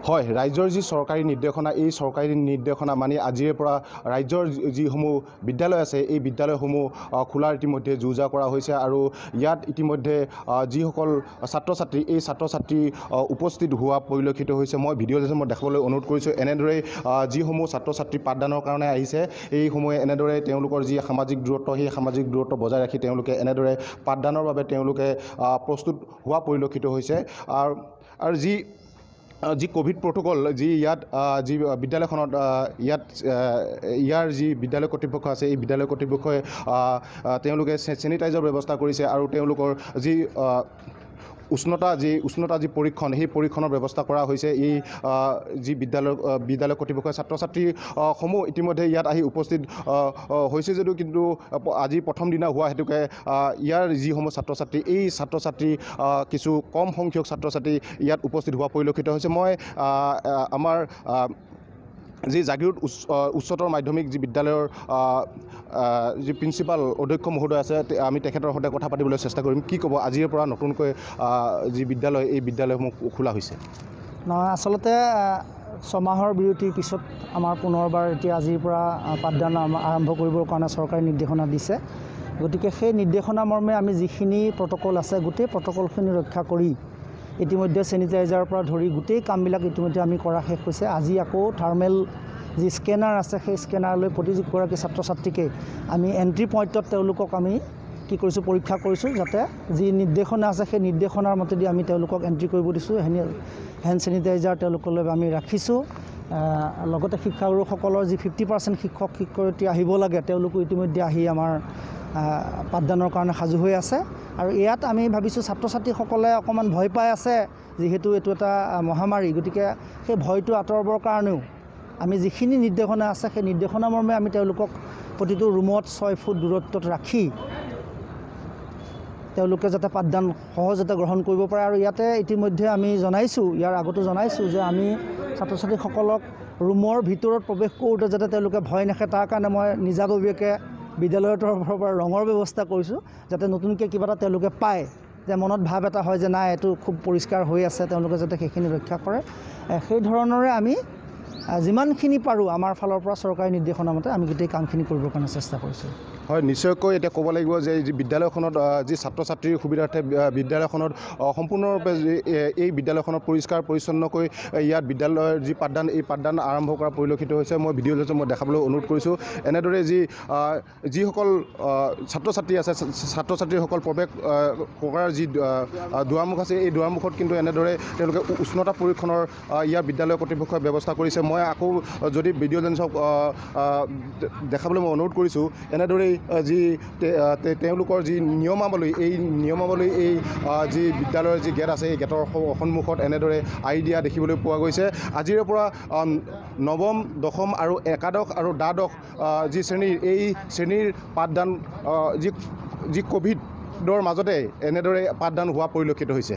হয়, ৰাজ্যৰ যি চৰকাৰী নিৰ্দেশনা এই চৰকাৰী নিৰ্দেশনা মানি আজিৰে পৰা ৰাজ্যৰ যিসমূহ বিদ্যালয় আছে এই বিদ্যালয়সমূহ খোলাৰ ইতিমধ্যে যো-জা কৰা হৈছে আৰু ইয়াত ইতিমধ্যে যিসকল ছাত্ৰ ছাত্ৰী এই ছাত্ৰ ছাত্ৰী উপস্থিত হোৱা পৰিলক্ষিত হৈছে। মই ভিডিঅ'ত মই দেখাবলৈ অনুৰোধ কৰিছোঁ। এনেদৰে যিসমূহ ছাত্ৰ ছাত্ৰী পাঠদানৰ কাৰণে আহিছে এইসমূহে এনেদৰে তেওঁলোকৰ যি সামাজিক দূৰত্ব সেই সামাজিক দূৰত্ব বজাই ৰাখি তেওঁলোকে এনেদৰে পাঠদানৰ বাবে তেওঁলোকে প্ৰস্তুত হোৱা পৰিলক্ষিত হৈছে। আৰু যি ক'ভিড প্ৰট'কল যি ইয়াত যি বিদ্যালয়খনত ইয়াৰ যি বিদ্যালয় কৰ্তৃপক্ষ আছে এই বিদ্যালয় কৰ্তৃপক্ষই তেওঁলোকে চেনিটাইজৰ ব্যৱস্থা কৰিছে আৰু তেওঁলোকৰ যি উষ্ণতা যি পৰীক্ষণ সেই পৰীক্ষণৰ ব্যৱস্থা কৰা হৈছে। এই যি বিদ্যালয় কৰ্তৃপক্ষই ছাত্ৰ ছাত্ৰীসমূহ ইতিমধ্যে ইয়াত আহি উপস্থিত হৈছে যদিও কিন্তু আজি প্ৰথম দিনা হোৱা হেতুকে ইয়াৰ যিসমূহ ছাত্ৰ ছাত্ৰী এই ছাত্ৰ ছাত্ৰী কিছু কম সংখ্যক ছাত্ৰ ছাত্ৰী ইয়াত উপস্থিত হোৱা পৰিলক্ষিত হৈছে। মই আমাৰ যি জাগিৰোড উচ্চতৰ মাধ্যমিক যি বিদ্যালয়ৰ যি প্ৰিন্সিপাল অধ্যক্ষ মহোদয় আছে আমি তেখেতৰ সৈতে কথা পাতিবলৈ চেষ্টা কৰিম। কি ক'ব আজিৰে পৰা নতুনকৈ যি বিদ্যালয় এই বিদ্যালয়সমূহ খোলা হৈছে? নহয়, আচলতে ছমাহৰ বিৰতিৰ পিছত আমাৰ পুনৰবাৰ এতিয়া আজিৰ পৰা পাঠদান আৰম্ভ কৰিবৰ কাৰণে চৰকাৰে নিৰ্দেশনা দিছে। গতিকে সেই নিৰ্দেশনা মৰ্মে আমি যিখিনি প্ৰট'কল আছে গোটেই প্ৰট'কলখিনি ৰক্ষা কৰি ইতিমধ্যে চেনিটাইজাৰৰ পৰা ধৰি গোটেই কামবিলাক ইতিমধ্যে আমি কৰা শেষ হৈছে। আজি আকৌ থাৰ্মেল যি স্কেনাৰ আছে সেই স্কেনাৰলৈ প্ৰতিগৰাকী ছাত্ৰ ছাত্ৰীকে আমি এণ্ট্ৰি পইণ্টত তেওঁলোকক আমি কি কৰিছোঁ পৰীক্ষা কৰিছোঁ, যাতে যি নিৰ্দেশনা আছে সেই নিৰ্দেশনাৰ মতেদি আমি তেওঁলোকক এণ্ট্ৰি কৰিব দিছোঁ। হেণ্ড চেনিটাইজাৰ তেওঁলোকলৈ আমি ৰাখিছোঁ। লগতে শিক্ষাগুৰুসকলৰ যি 50% শিক্ষক শিক্ষয়িত্ৰী আহিব লাগে তেওঁলোকো ইতিমধ্যে আহি আমাৰ পাঠদানৰ কাৰণে সাজু হৈ আছে। আৰু ইয়াত আমি ভাবিছোঁ ছাত্ৰ ছাত্ৰীসকলে অকণমান ভয় পাই আছে, যিহেতু এইটো এটা মহামাৰী। গতিকে সেই ভয়টো আঁতৰাবৰ কাৰণেও আমি যিখিনি নিৰ্দেশনা আছে সেই নিৰ্দেশনা মৰ্মে আমি তেওঁলোকক প্ৰতিটো ৰুমত 6 ফুট দূৰত্বত ৰাখি তেওঁলোকে যাতে পাঠদান সহজতে গ্ৰহণ কৰিব পাৰে। আৰু ইয়াতে ইতিমধ্যে আমি জনাইছোঁ, ইয়াৰ আগতো জনাইছোঁ যে আমি ছাত্ৰ ছাত্ৰীসকলক ৰুমৰ ভিতৰত প্ৰৱেশ কৰোঁতে যাতে তেওঁলোকে ভয় নাখায় তাৰ কাৰণে মই নিজাববীয়াকৈ বিদ্যালয়ৰ তৰফৰ পৰা ৰঙৰ ব্যৱস্থা কৰিছোঁ, যাতে নতুনকৈ কিবা এটা তেওঁলোকে পায় যে মনত ভাৱ এটা হয় যে নাই এইটো খুব পৰিষ্কাৰ হৈ আছে, তেওঁলোকে যাতে সেইখিনি ৰক্ষা কৰে। সেই ধৰণৰে আমি যিমানখিনি পাৰোঁ আমাৰ ফালৰ পৰা চৰকাৰী নিৰ্দেশনা মতে আমি গোটেই কামখিনি কৰিবৰ কাৰণে চেষ্টা কৰিছোঁ। হয়, নিশ্চয়কৈ এতিয়া ক'ব লাগিব যে বিদ্যালয়খনত যি ছাত্ৰ ছাত্ৰীৰ সুবিধাৰ্থে বিদ্যালয়খনত সম্পূৰ্ণৰূপে এই বিদ্যালয়খনত পৰিষ্কাৰ পৰিচ্ছন্নকৈ ইয়াত বিদ্যালয়ৰ যি পাঠদান এই পাঠদান আৰম্ভ কৰা পৰিলক্ষিত হৈছে। মই ভিডিঅ'ত মই দেখাবলৈ অনুৰোধ কৰিছোঁ। এনেদৰে যিসকল ছাত্ৰ ছাত্ৰী আছে ছাত্ৰ ছাত্ৰীসকল প্ৰৱেশ কৰাৰ যি দুৱাৰমুখ আছে এই দুৱাৰমুখত কিন্তু এনেদৰে তেওঁলোকে উষ্ণতা পৰীক্ষণৰ ইয়াৰ বিদ্যালয় কৰ্তৃপক্ষই ব্যৱস্থা কৰিছে। মই আকৌ যদি ভিডিঅ' জেনছক দেখাবলৈ মই অনুৰোধ কৰিছোঁ। এনেদৰেই যি তেওঁলোকৰ যি নিয়মাৱলী এই যি বিদ্যালয়ৰ যি গেট আছে এই গেটৰ সন্মুখত এনেদৰে আঁৰি দিয়া দেখিবলৈ পোৱা গৈছে। আজিৰে পৰা নৱম, দশম আৰু একাদশ আৰু দ্বাদশ যি শ্ৰেণীৰ এই শ্ৰেণীৰ পাঠদান যি ক'ভিডৰ মাজতে এনেদৰে পাঠদান হোৱা পৰিলক্ষিত হৈছে।